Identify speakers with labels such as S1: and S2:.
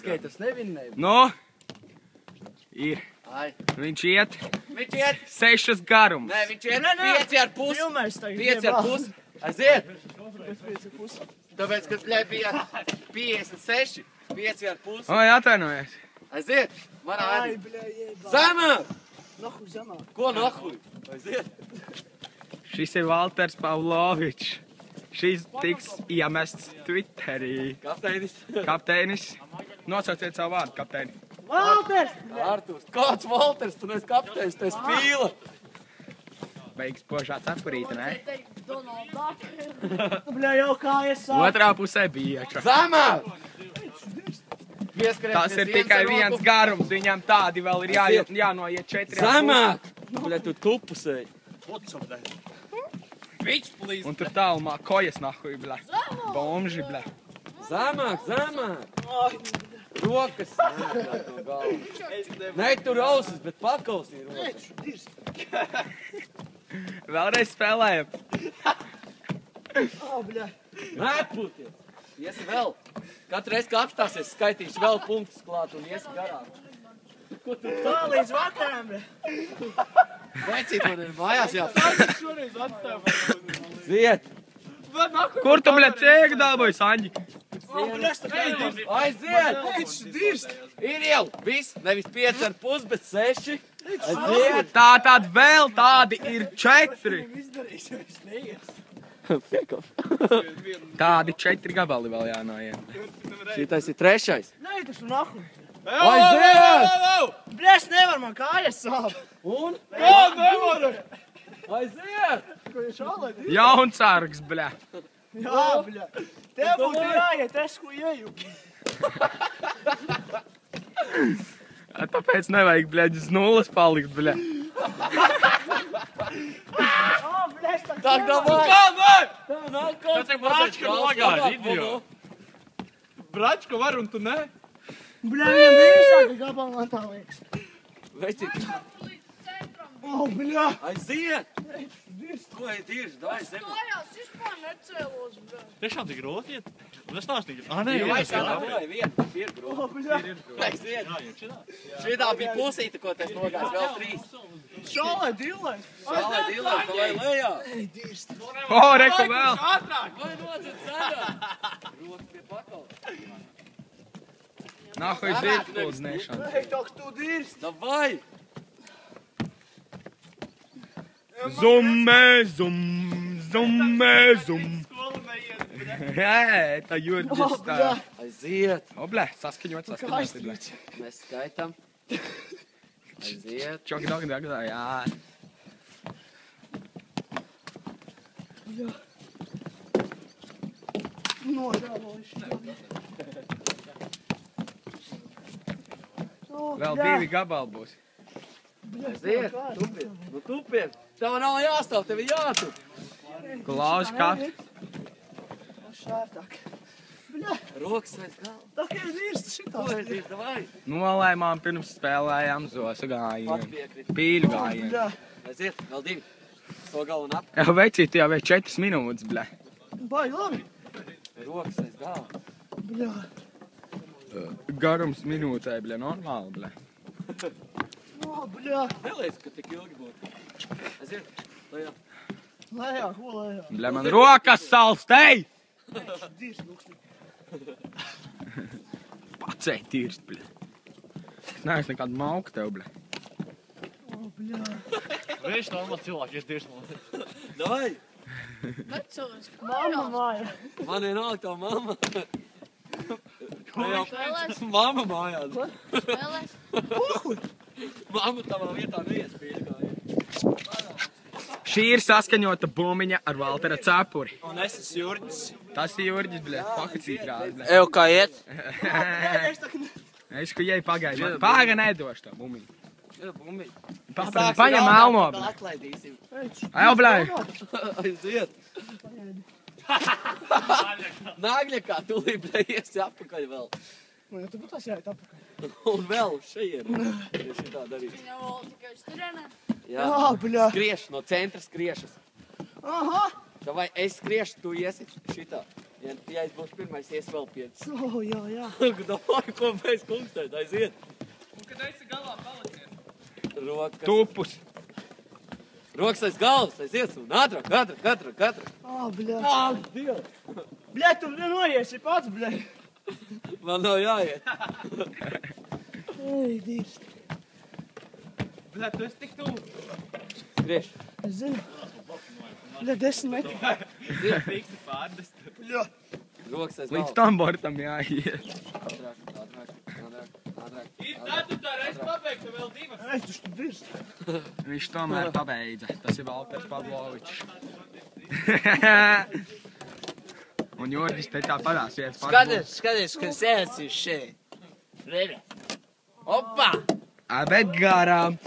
S1: Skaters nevinnēja.
S2: Nu, ir. Viņš iet 6 garums.
S1: Nē, viņš iet 5,5.
S3: Filmēs tagad.
S1: 5,5. Aiziet. Tāpēc, ka bija 56. 5,5.
S2: Oi, atvainojies.
S1: Aiziet. Manā arī. Zemāk.
S3: Nahuj zemāk.
S1: Ko nahuj? Aiziet.
S2: Šis ir Valters Pavlovičs. Šis tiks iemests Twitterī. Kapteinis. Nosauciet savu vārdu, kapteini.
S3: Valters!
S1: Artūrs. Kāds Valters? Tu neesi kapteinis, tu esi pīla.
S2: Beigas požā cepurīte, ne?
S3: Bļā, jau kājas sāk.
S2: Otrā pusē bieča.
S1: Zemāk.
S2: Tas ir tikai viens garums. Viņam tādi vēl ir jānoiet 4.
S1: Zemāk. Bļā, tu tupusēji.
S2: Un tur tālumā kojas nahuj, bļā. Bomži, bļā.
S1: Zemāk. Rokas. Nē, tur ausis, bet pakausī rokas.
S2: Vēlreiz spēlējam.
S1: Neputies. Iesi vēl. Katru reizi, kā apstāsies, skaitīšu vēl punktus klāt un iesi garām. Ko tu
S3: Tā līdz vakaram, bļā.
S1: Vecīt, man ir mājās Ziet.
S2: Kur tu, bļā, cēgi dabūji, Saņģi?
S1: Aiziet. Ir jau. Viss. Nevis 5,5, bet 6. Aiziet.
S2: Tātad vēl tādi ir 4. Tādi 4 gabali vēl jānoiet.
S1: Šitais ir 3.
S3: Nē, tas ir nahuj.
S1: Aiziet.
S3: Bļā, es nevaru, man kājas sāp.
S1: Un? Kā nevaru? Aiziet.
S2: Jaunsargs, bļā.
S3: Jā, bļā. Tev būtu jāiet, es ko ieju.
S2: Tāpēc nevajag, bļā, uz 0 palikt, bļā.
S1: Tak, davai. Tā nav kaut
S4: Tas ir Bračka nogāž, idiot. Bračka var un tu ne?
S3: Bļā, viņam īsāka gabala, man tā liekas.
S1: Vecīt.
S3: Bļā.
S1: Aiziet. Ko ir dirži? Davai zemi.
S5: Mājās vispār necēlos, bļā.
S4: Tiešām tik grūti iet? Tas tās tik... Nē,
S1: Davai, viena. Ir grūti. Aiziet. Šitā bija pusīte, ko tas nogājas. Vēl 3.
S3: Šālai dillai.
S1: Šālai dillai, to lai lejā.
S2: O, reku vēl.
S1: Vai nocet zaļā? Rokas pie pakalas.
S2: Nahuj zirgpuldzniešana.
S3: Ei, tok tu dirst.
S1: Davai.
S2: Zummē, zum. Tā jūrģis tā.
S1: Aiziet.
S2: O, bļā, saskaņot, bļā.
S1: Mēs skaitam. Aiziet.
S2: Čoki, doki, jā. Vēl 2 gabali būs.
S1: Aiziet. Tupiet. Nu tupiet. Tev nav jāstāv, tev ir jātup.
S2: Klauž kapt.
S3: Šārtāk.
S1: Rokas aiz galva.
S3: Tā kā ir dirst šitā.
S1: Ko ir dirži? Davai.
S2: Nolēmām pirms spēlējām zosu gājienu.
S1: Pat piekrit.
S2: Pīļu gājienu.
S1: Aiziet. Vēl 2. To galvu un ap.
S2: Jā, vecīt, jau vēl 4 minūtes, bļā.
S3: Baigi labi.
S1: Rokas aiz galva.
S3: Bļā.
S2: Garums minūtē, bļā, normāli, bļā.
S3: Bļā.
S1: Nelēs, ka tik ilgi būtu. Aiziet. Lejā.
S3: Lejā, ko lejā?
S2: Bļā, man rokas salstei!
S3: Dirst, lūksti.
S2: Pacēj tīrst, bļā. Es neesmu nekādu mauku tev, bļā.
S3: Bļā.
S4: Viņš normāli cilvēki iet tieši man.
S1: Davai.
S5: Necēlos.
S3: Mamma māja.
S1: Man ir nāk tā mamma.
S5: Spēlēs.
S1: Mamma mājās.
S5: Spēlēs.
S1: Mamma tavā vietā neiespīja gājienu.
S2: Šī ir saskaņota bumbiņa ar Valtera cepuri.
S1: Un es esmu Jurģis.
S2: Tas ir Jurģis, bļā, fakacīt rādi, bļā.
S1: Ev, kā iet?
S2: Es, ka jai pagaidi. Paga nedošu tā bumbiņu.
S1: Bumbiņ.
S2: Paņem melno, bļā.
S1: Atlaidīsim.
S2: Ajo, bļā.
S1: Aiziet. Nāgļakā, tu līdz iesi apakaļ vēl.
S3: Man jau tu būtās jāiet apakaļ.
S1: Un vēl šeit. Ja šitā darīt.
S5: Viņa vēl tikai strenē.
S1: Jā,
S3: bļā.
S1: skrieš, no centra skriešas.
S3: Aha.
S1: Vai es skriešu, tu iesi šitā. Ja es būšu pirmais, ies vēl 5.
S3: O, jā, jā.
S1: Domāju, ko mēs kungstēt, aiziet.
S4: Un, kad esi galā, paliciet.
S1: Rokas.
S2: Tupus.
S1: Rokas aiz galvas, aiziet. Un ātrāk.
S3: Ā, bļa.
S1: Ak, Dievs.
S3: Bļa, tu noiesi pats, bļa.
S1: Man nav jāiet.
S3: Ej, Dievs.
S4: Bļa, tu esi tik tuvu.
S1: Skrieš.
S3: Es zinu. Bļa, 10 metri.
S4: Fiksi pārdest.
S3: Bļa.
S1: Rokas aiz
S2: Līdz
S1: galvas.
S2: tam bortam jāiet.
S1: Ātrāk.
S4: Ir tā, tu tā reiz pabeigtu vēl divas.
S3: Ej, tu štu dirst.
S2: Viņš tomēr pabeidza. Tas ir Valters Pavlovičs. Un Jorģis te tā padās iet
S3: Skaties, ka sēdzi šeit. Rere. Opa!
S2: Bet garām.